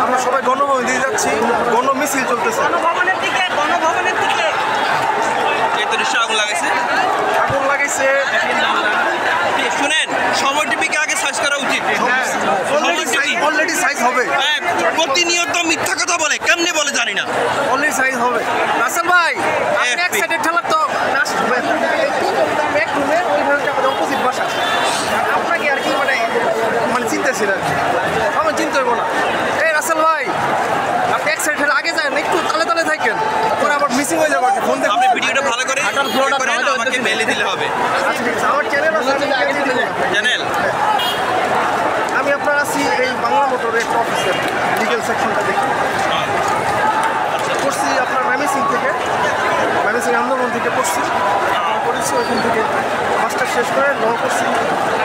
আমরা সবাই গণভবন দিয়ে যাচ্ছি, গণমিছিল চলতেছে। গণভবনের দিকে এই তো নিশ্চয় আগুন লাগাইছে। শুনেন, সময় টিভিকে আগে সার্চ করা উচিত। অলরেডি সাইজ হবে। প্রতিনিয়ত মিথ্যা কথা বলে, কেমনে বলে জানি না। অলরেডি সাইজ হবে। রাসেল ভাই, আপনি এক সাইডে ঠেলার তো অপোজিট ভাষা আপনাকে আর কি মানে চিন্তাছিলেন, আমার চিন্তা হইব না। এই রাসেল ভাই, আপনি এক সাইড আগে যান, একটু তালে তালে থাকেন, পরে আবার মিসিং হয়ে যাবে। ফোন আপনি ভিডিওটা ভালো করে আমাকে মেলে দিলে হবে। আমার চ্যানেল আমি আপনার আছি এই বাংলা মোটরের একটা অফিসের লিগেল সেকশনটা দেখি পড়ছি আপনার ম্যামিসিং থেকে, ম্যামিসিং আন্দোলন থেকে পড়ছি ওইখান থেকে মাস্টার শেষ করে ল করছি,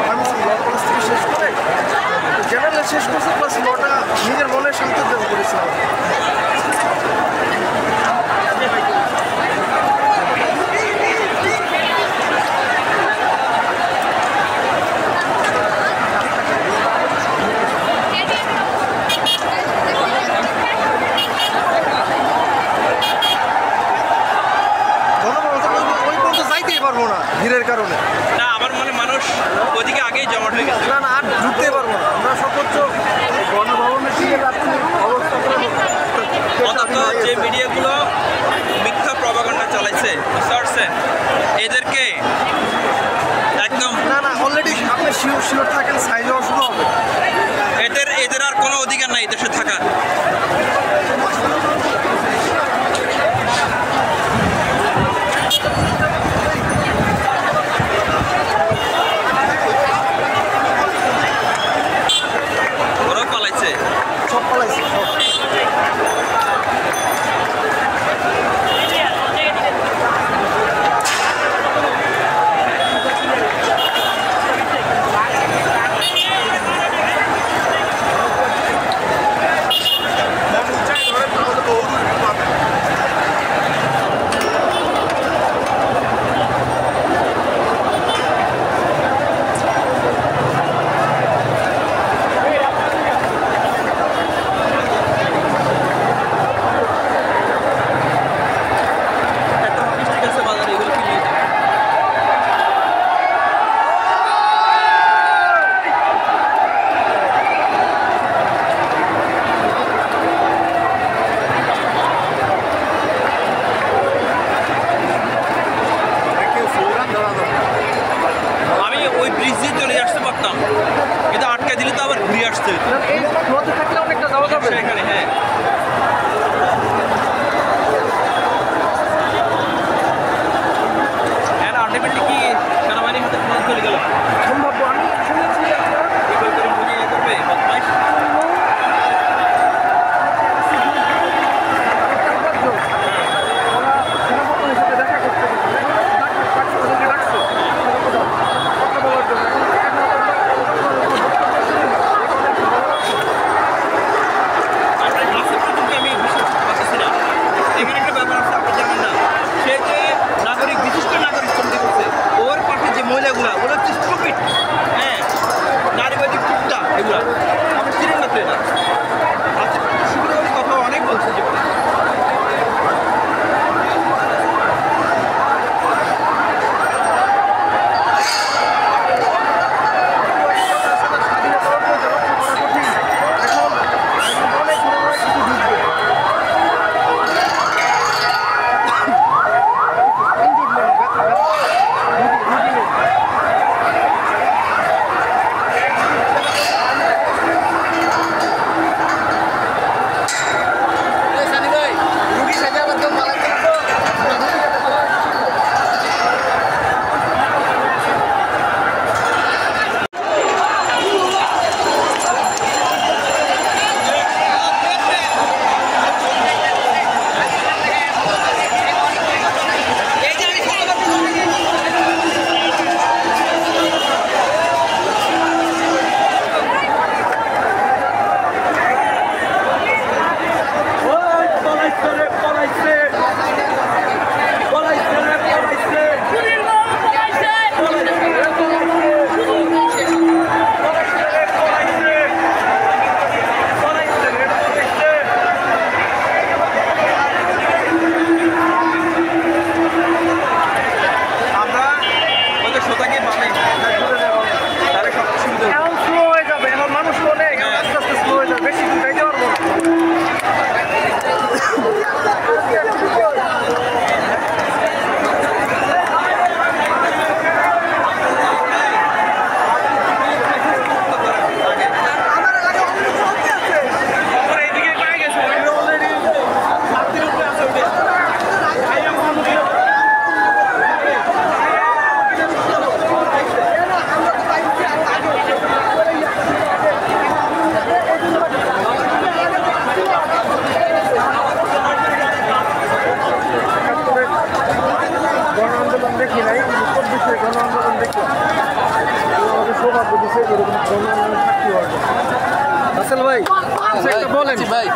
ম্যামিসিং ল কলেজ থেকে শেষ করে জেনারেল শেষ করছি, প্লাস লটা নিজের মনের শান্তির জন্য করেছিলাম। পারবো না ভিড়ের কারণে। না, আমার মনে মানুষ ওইদিকে আগেই জমাট হয়ে গেছে। না আর ঢুকতে পারবো না। আমরা সর্বোচ্চ গণভবনের দিকে অন্তত যে মিডিয়াগুলো মিথ্যা প্রপাগান্ডা চালাইছে, বুঝতে পারছেন, এদেরকে একদম না অলরেডি আপনি শিওর থাকেন সাইজ হওয়া শুরু হবে। এদের আর কোনো অধিকার নাই দেশে থাকার। সব পালাইছে সব। কিন্তু আটকে দিলে তো আবার ঘুরে আসতে হতো এখানে। হ্যাঁ, আলটিমেটলি কি সেনাবাহিনী হাতে চলে গেল সম্ভব। আমি করবে এরকম থাকতে পারবে। রাসেল ভাই বলেন ভাই।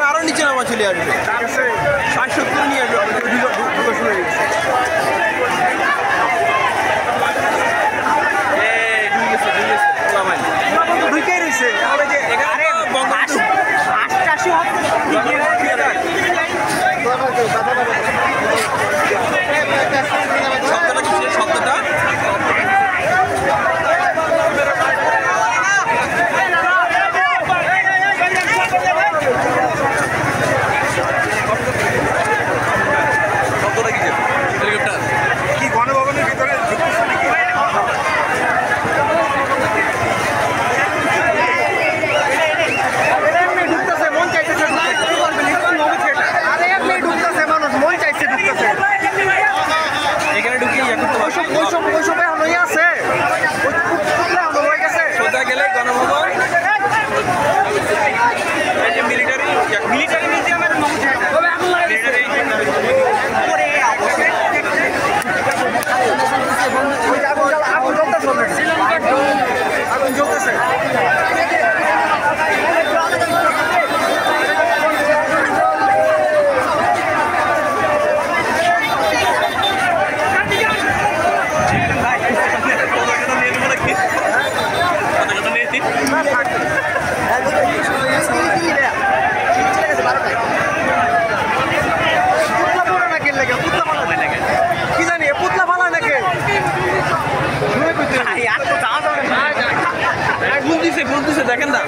আরো নিচে নামা চলে আসবে 60-70 নিয়ে আসবে ঢুকে রয়েছে শব্দটা দেখেন না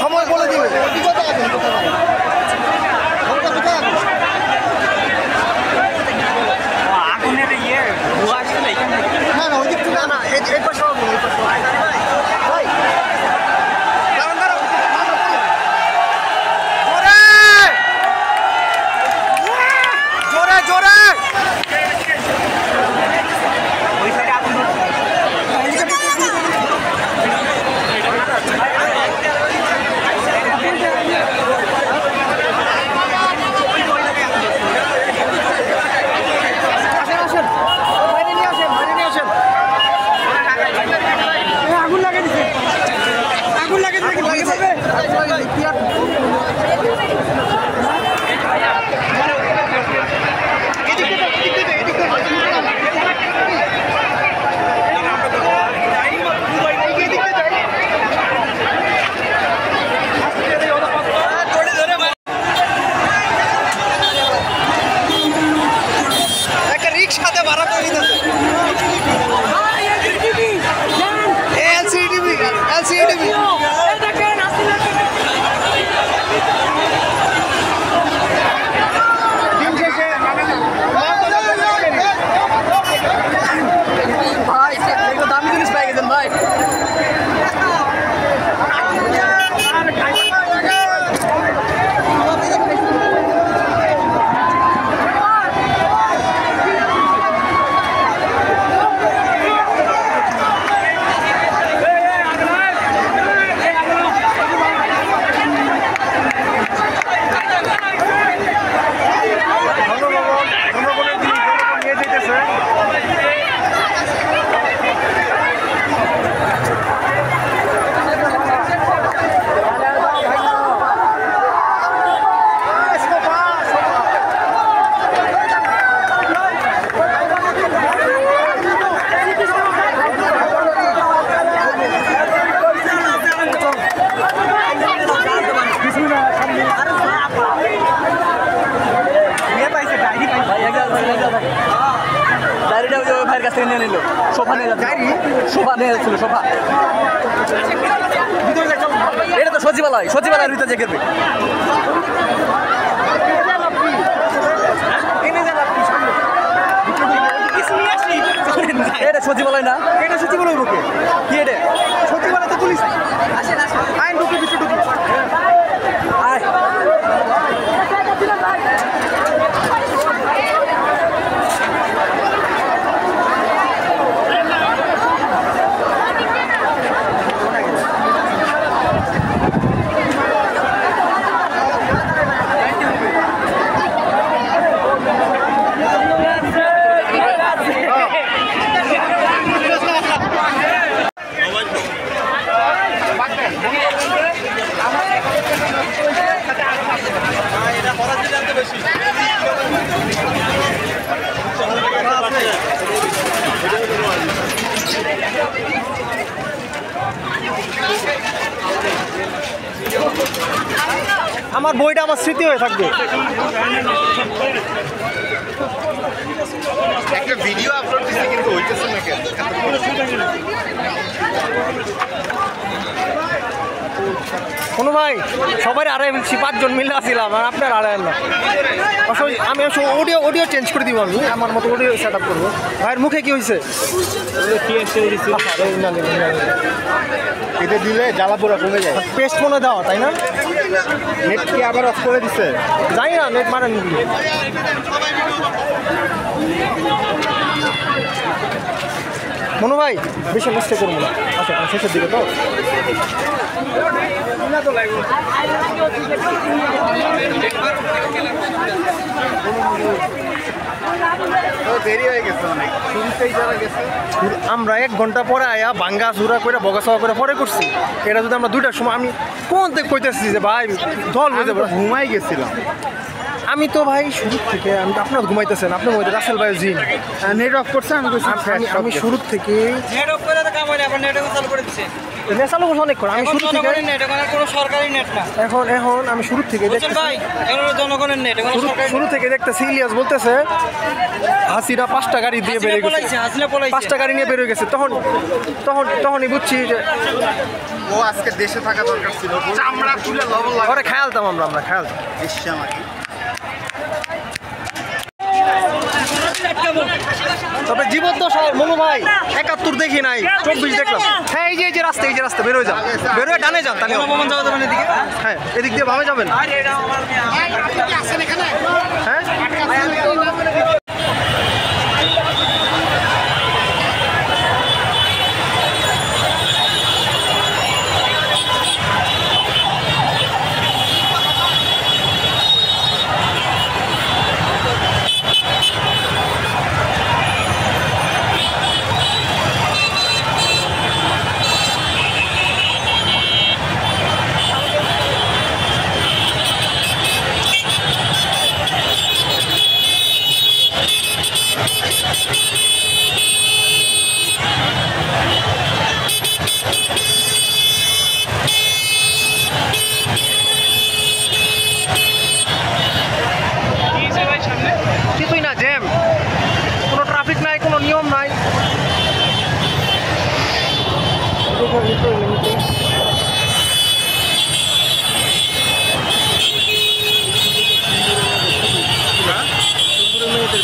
সময় বলে দিবে। আগুনের ইয়ে ধোঁয়া আসছে না এখান থেকে। না না ওই দিক থেকে না এই পাশে জোরে জোরে ডায়েরিটা ওই ভাইয়ের কাছ থেকে নিয়ে নিল সোফা নিয়ে যাচ্ছে সোফা নিয়ে যাচ্ছিল সোফা এটা তো সচিবালয়ের ভিতরে যে করবে এটা সচিবালয় না এটা সচিবালয় ঢুকে কি এটা সচিবালয় তো পুলিশ আইন ঢুকে ভিতরে ঢুকে আয় আমার বইটা আমার স্মৃতি হয়ে থাকবে একটা ভিডিও আপলোড দিতে কিন্তু হইতেছে না কেন কোনো ভাই সবাই আড়াই বলছি 5 জন মিলে আসছিলাম আর আপনার আড়াই না আমি অডিও চেঞ্জ করে দিব আমি আমার মতো অডিও সেট আপ করবো ভাইয়ের মুখে কি হয়েছে এটা দিলে জ্বালাপোড়া কমে যায় পেস্ট মনে দেওয়া তাই না নেট কি আবার অফ করে দিছে জানি না নেট মারেন মনু ভাই বেশি মিস্টে করবো না আচ্ছা শেষের দিকে তো দেরি হয়ে গেছে অনেক শুরুতেই যারা গেছে আমরা 1 ঘন্টা পরে আয়া ভাঙ্গা চুরা করে বগাসওয়া করে পরে করছি এটা যদি আমরা 2টার সময় আমি কোন থেকে কইতেছি যে ভাই দল হয়ে যাবো ঘুমাই গেছিলাম আমি তো ভাই শুরু থেকে আমি তো আপনার ঘুমাইতেছেন আপনি ঘুমাইতে রাসেল ভাই জিন নেট অফ করছে আমি কইছি আমি শুরু থেকে নেট অফ করে তো কাম হয় না আবার নেট চালু করে দিচ্ছে নেশালো অনেক করে আমি শুরু থেকে নেট এখন কোনো সরকারি নেট না এখন আমি শুরু থেকে বুঝছেন ভাই এখন জনগণের নেট এখন সরকারি শুরু থেকে দেখতেছি ইলিয়াস বলতেছে হাসিরা 5টা গাড়ি দিয়ে বেরিয়ে গেছে হাসিনা পলাইছে 5টা গাড়ি নিয়ে বেরিয়ে গেছে তখনই বুঝছি যে ও আজকে দেশে থাকা দরকার ছিল চামড়া তুলে লবণ লাগে ওরে খেয়ালতাম আমরা খেয়ালতাম ইচ্ছা আমাকে তবে জীবদ্দশায় মনু ভাই 71 দেখি নাই 24 দেখলাম হ্যাঁ এই যে রাস্তা বেরোয় যান বেরোয় ডানে যান তাহলে ভবন যাওয়া যাবে না এদিকে হ্যাঁ এদিক দিয়ে ভাবে যাবেন হ্যাঁ কিছুই না জ্যাম কোনো ট্রাফিক নাই কোনো নিয়ম নাই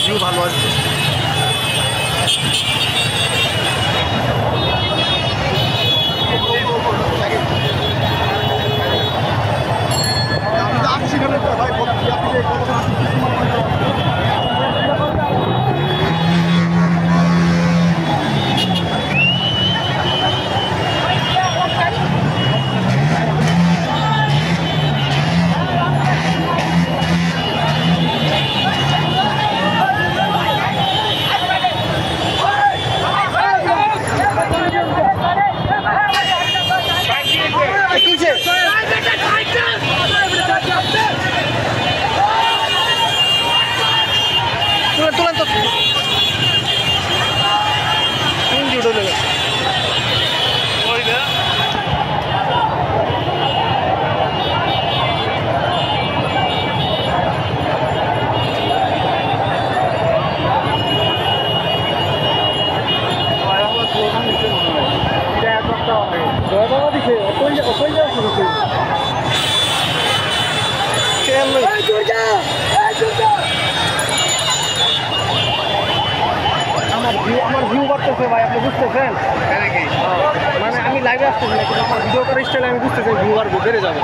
ভিউ ভালো আছে তুলেন তো ইঞ্জিউড হয়ে গেছে আছে ভাই, আপনি বুঝতেছেন? মানে আমি লাইভে আসতেছি না, কিন্তু ভিডিও করার স্টাইলে আমি বুঝতেছি ভিউয়ার বেড়ে যাবে।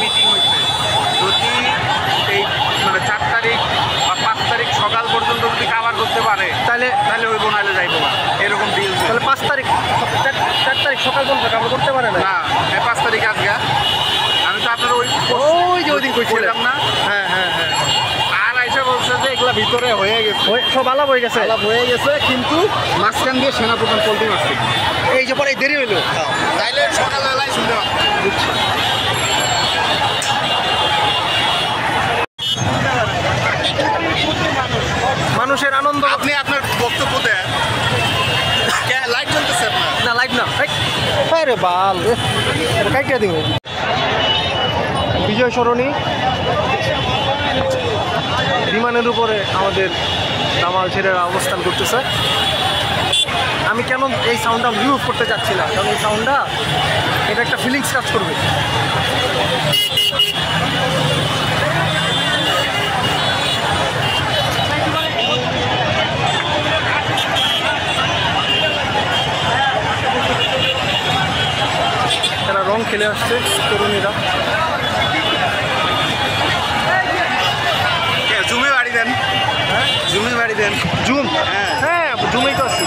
মিটিং হয়েছে, যদি এই মানে 4 তারিখ বা 5 তারিখ সকাল পর্যন্ত যদি কাভার করতে পারে তাহলে তাহলে ওই বোনালে যাইবো না, এরকম ডিল। তাহলে 5 তারিখ 4 তারিখ সকাল পর্যন্ত কাভার করতে পারে না? না, 5 তারিখ আজকে আমি তো আপনার ওই যে ওই দিন কইছিলাম না। হ্যাঁ হ্যাঁ হ্যাঁ, আর আইসা বলছে যে এগুলা ভিতরে হয়ে গেছে, সব আলাপ হয়ে গেছে। আলাপ হয়ে গেছে, কিন্তু মাঝখান দিয়ে সেনাপ্রধান পোল্ট্রি মারছে। এই যে পরে দেরি হইলো। তাইলে সকালবেলায় শুনতে মানুষের আনন্দ। আপনি আপনার বক্তব্য দেন। লাইট জ্বলতেছে না, লাইভ না। আরে বাল কাইটা দিন। বিজয় সরণি বিমানের উপরে আমাদের দামাল ছেলেরা অবস্থান করতেছে। আমি কেন এই সাউন্ডটা রিমুভ করতে চাচ্ছিলাম, কারণ এই সাউন্ডটা এটা একটা ফিলিংস কাজ করবে। এরা রং খেলে আসছে তরুণীরা। জুমে বাড়ি দেন, জুমে বাড়ি দেন। জুম, হ্যাঁ জুমেই তো আসছি।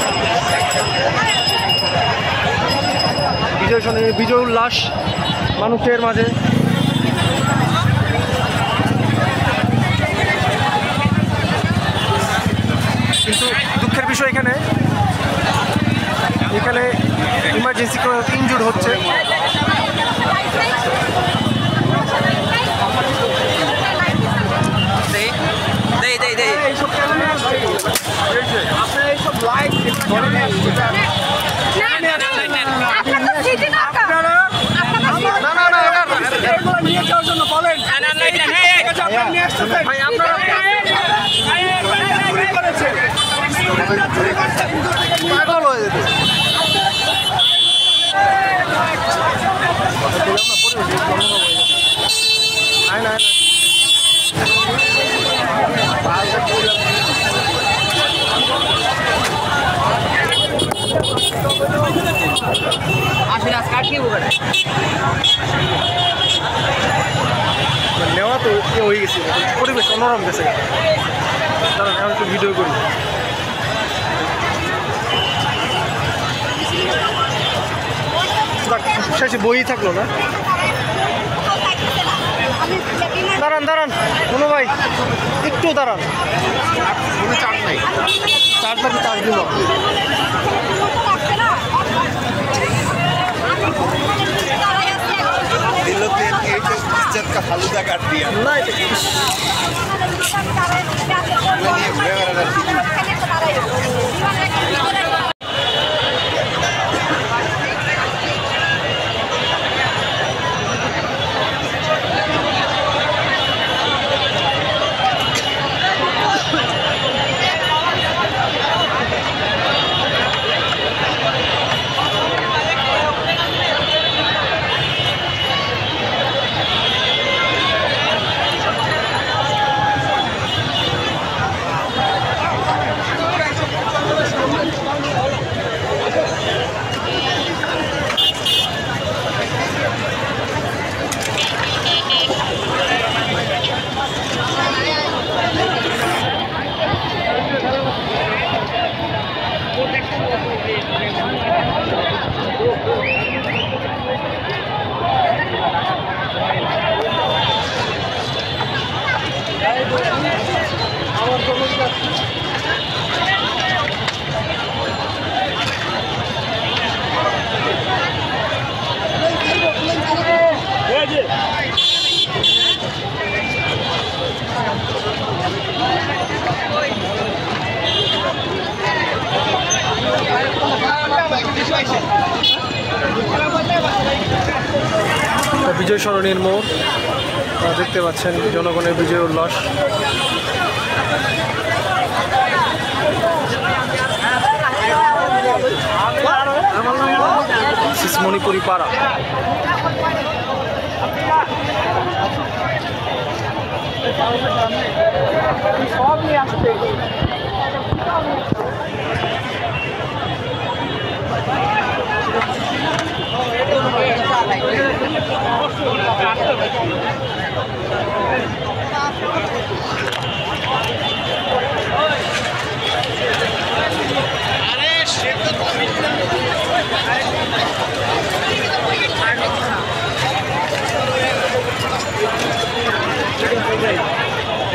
বিজয় সরণি, বিজয় উল্লাস মানুষের মাঝে। কিন্তু দুঃখের বিষয় এখানে ইমার্জেন্সি কোনো ইনজুর্ড হচ্ছে। আপনার এইসব লাইট নিয়ে যাওয়ার জন্য বলেন ভাই, আপনারা পাগল হয়ে যেতে। নেওয়া তো হয়ে গেছে, পরিবেশ অন্যরকম গেছে। কারণ আমি একটু ভিডিও করি। শেষে বই থাকলো না। দাঁড়ান দাঁড়ান কোনো ভাই, একটু দাঁড়ান। চার্জ নাই, চার্জ লাগবে, চার্জ দিব। इज्जत का फालूदा काट दिया। বিজয় সরণীর মোড় দেখতে পাচ্ছেন, জনগণের বিজয় উল্লাস। মণিপুরি পাড়া।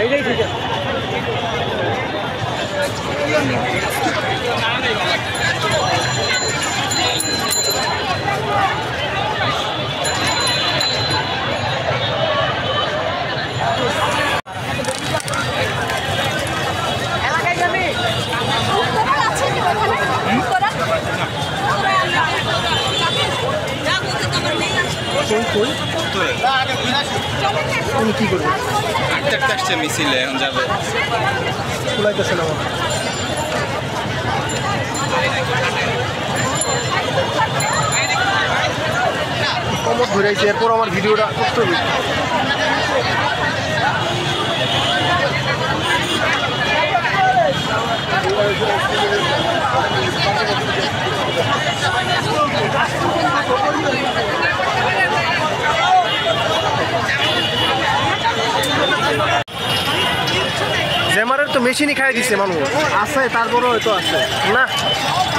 এইটাই ঠিক আছে। তুমি কি করবে? আসছে মিছিলে এখন যাবে, কুলাইতেছে না কমত ঘুরাইছি, এরপর আমার ভিডিওটা করতে হবে। জ্যামারের তো মেশিনই খাই দিচ্ছে মানুষ আছে, তারপরেও হয়তো আছে না।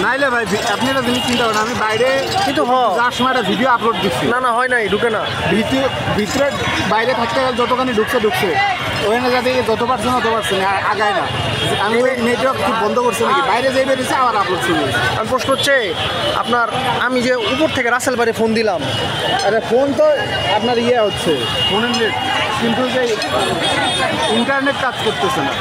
নাইলে ভাই আপনি একটা জিনিস চিন্তা করেন, আমি বাইরে কিন্তু যার সময় একটা ভিডিও আপলোড দিচ্ছি, না হয় নাই, ঢুকে না। ভিতরে বাইরে থাকতে গেলে যতখানি ঢুকছে ওখানে যাতে যত পারছে না আগায় না। আমি ওই নেটওয়ার্ক খুব বন্ধ করছি নাকি, বাইরে যেয়ে বেরিয়েছে আবার আপলোড শুরু হয়েছে। আর প্রশ্ন হচ্ছে আপনার, আমি যে উপর থেকে রাসেল বাড়ি ফোন দিলাম, আরে ফোন তো আপনার হচ্ছে ফোনের নেট, কিন্তু যে ইন্টারনেট কাজ করতেছে না।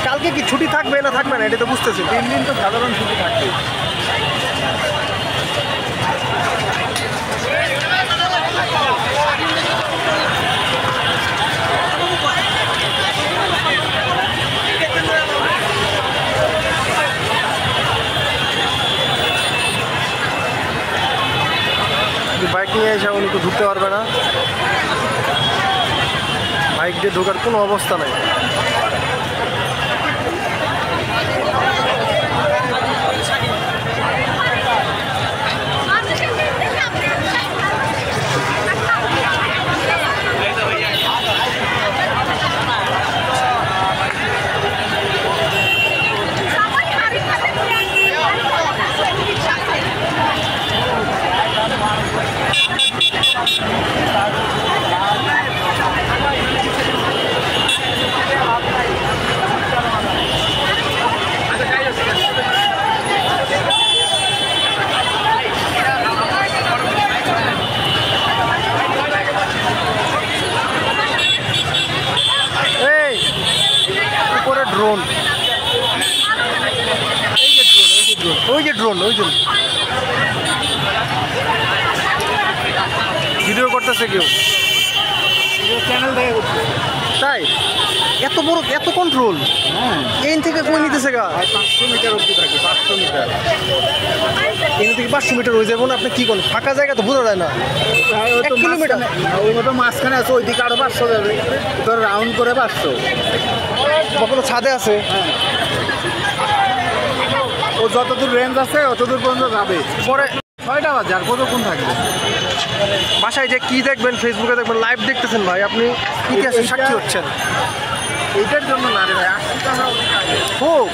কালকে কি ছুটি থাকবে না থাকবে না এটা তো বুঝতেছি। 3 দিন তো সাধারণ ছুটি থাকবে। বাইক নিয়ে এসে উনি তো ঢুকতে পারবে না, বাইক দিয়ে ঢোকার কোনো অবস্থা নাই। ড্রোন, ওই যে ড্রোন ভিডিও করতেছে কেউ, চ্যানেল থেকে তাই এত বড় এত কন্ট্রোল। হ্যাঁ, এখান থেকে কই নিতেছে গা 500 মিটার অবধি থাকে, 500 মিটার। এখান থেকে 500 মিটার হয়ে যাবো না। আপনি কি করেন? ফাঁকা জায়গা তো বোঝা যায় না। 1 কিলোমিটার ওই মতো মাঝখানে আছে, ওইদিকে আরো 500 যাবে, তোর রাউন্ড করে 500। কখনো ছাদে আছে। ও যতদূর রেঞ্জ আছে অতদূর পর্যন্ত যাবে। পরে 6টা বাজে, আর কতক্ষণ থাকবে? বাসায় যে কি দেখবেন, ফেসবুকে দেখবেন, লাইভ দেখতেছেন ভাই, আপনি ইতিহাসের সাক্ষী হচ্ছেন। এইটার জন্য না রে ভাই, আসতে তো আমরা হোক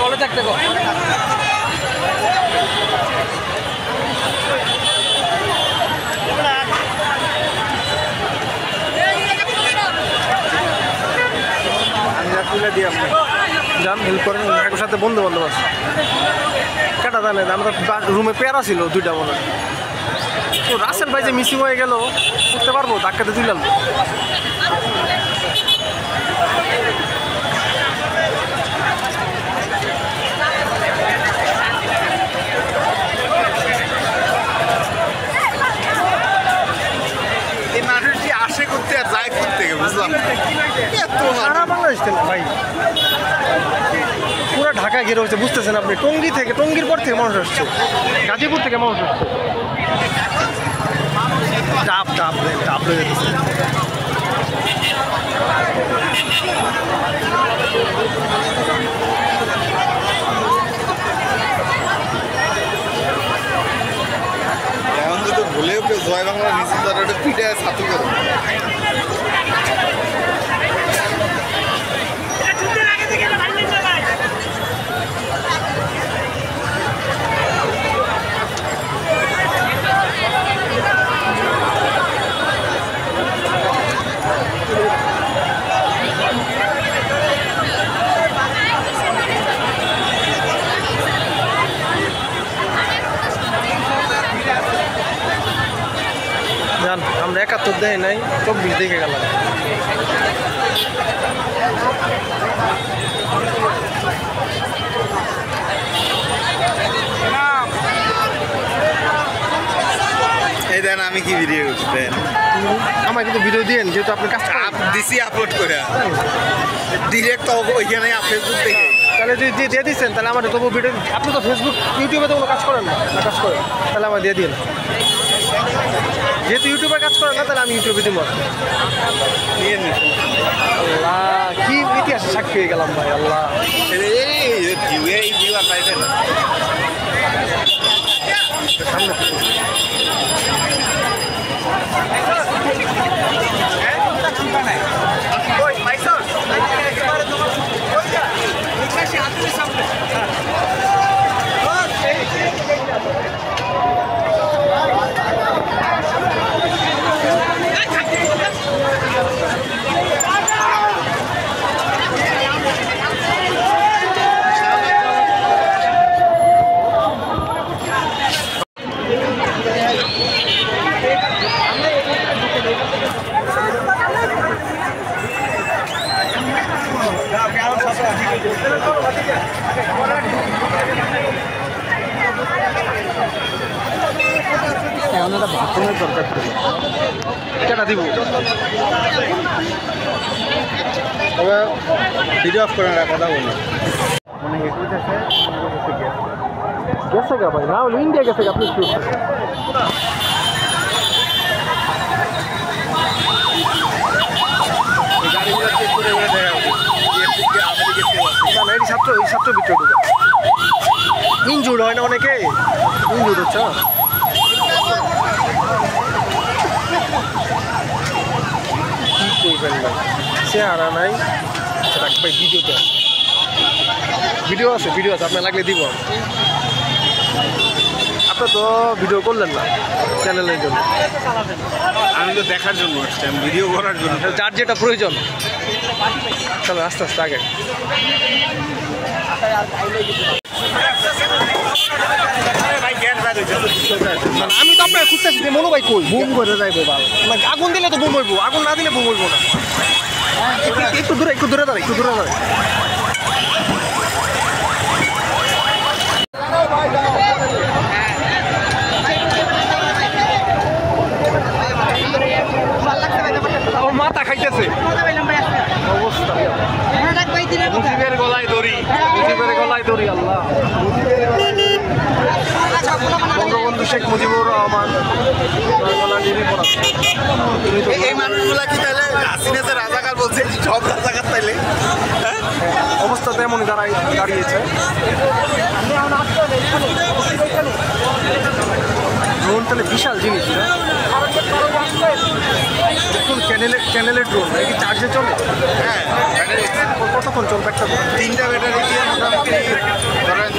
কলে থাকতে গো তুলে দিই আপনি যান, হেল্প করেন, একসাথে বন্ধু বান্ধব আছে। কেটা জানে আমরা রুমে পেয়ারা ছিল 2টা মনে হয়। তো রাসেল ভাই যে মিসিং হয়ে গেল করতে পারবো ধাক্কাতে তুললাম। এই মানুষটি আসে করতে আর যায় করতে বুঝলাম সারা বাংলাদেশ থেকে ভাই পুরো ঢাকা ঘিরে হচ্ছে বুঝতেছেন আপনি। টঙ্গী থেকে, টঙ্গীর পর থেকে মানুষ আসছে, গাজীপুর থেকে মানুষ আসছে। টাপ টাপ টাপ হয়ে যেতেছে। এখন যদি ভুলেও কেউ জয় বাংলা নিচে তারা একটা পিঠে ছাত্র করে জান আমরা 71 দেয় নাই, 24 দেখে গেলাম। এই দেন আমি কি ভিডিও দেন আমার কিন্তু ভিডিও দিয়েন, যেহেতু আপনি কাজ দিছি আপলোড করে ডিরেক্ট ওইখানে ফেসবুক থেকে। তাহলে যদি দিয়ে দিচ্ছেন তাহলে আমার তবু ভিডিও, আপনি তো ফেসবুক ইউটিউবে তো কোনো কাজ করেন না, কাজ করেন তাহলে আমার দিয়ে দিন। যেহেতু ইউটিউবে কাজ করেন না তাহলে আমি ইউটিউবে দিব। নিয়ে নিন আল্লাহ কি ইতিহাসে সাক্ষী হয়ে গেলাম ভাই। আল্লাহ এই ভিউ আর পাইবেন সামনে এমন একটা বাথরুমের দরকার ছিল। কেটা দিব তবে ভিডিও অফ করে কথা বলি মানে গেছে গা ভাই, না হলে ইন্ডিয়া গেছে আপনি গাড়িগুলো চেক করে দেখা এই ছাত্র ভিতরে ঢুকে ইনজুর্ড হয় না অনেকে, ইনজুর্ড হচ্ছে কি করবেন ভাই, চেহারা নাই। ভাই ভিডিও আছে আপনার লাগলে দিব। আপনার তো ভিডিও করলেন না চ্যানেলের জন্য, আমি তো দেখার জন্য আসছি, ভিডিও করার জন্য। যার যেটা প্রয়োজন চলো আস্তে আস্তে আগে। আমি তো আপনার খুঁজতেছি যে মনো ভাই কই বুম করে যাইবো বাল, আগুন দিলে তো বুম হইবো, আগুন না দিলে বুম হইবো না। একটু দূরে দাঁড়াই আমার মাথা খাইতেছে অবস্থা। মুজিবের গলায় দড়ি আল্লাহ। বঙ্গবন্ধু শেখ মুজিবুর রহমান এই মানুষগুলা কি তাহলে হাসিনা যে রাজাকার বলছে সব রাজাকার তাইলে অবস্থা তো এমনই দাঁড়িয়েছে। ড্রোন তাহলে বিশাল জিনিস, দেখুন চ্যানেলের ড্রোন কি চার্জে চলে? হ্যাঁ কতক্ষণ চলবে একটা? 3টা ব্যাটারি দিয়ে মোটামুটি ধরেন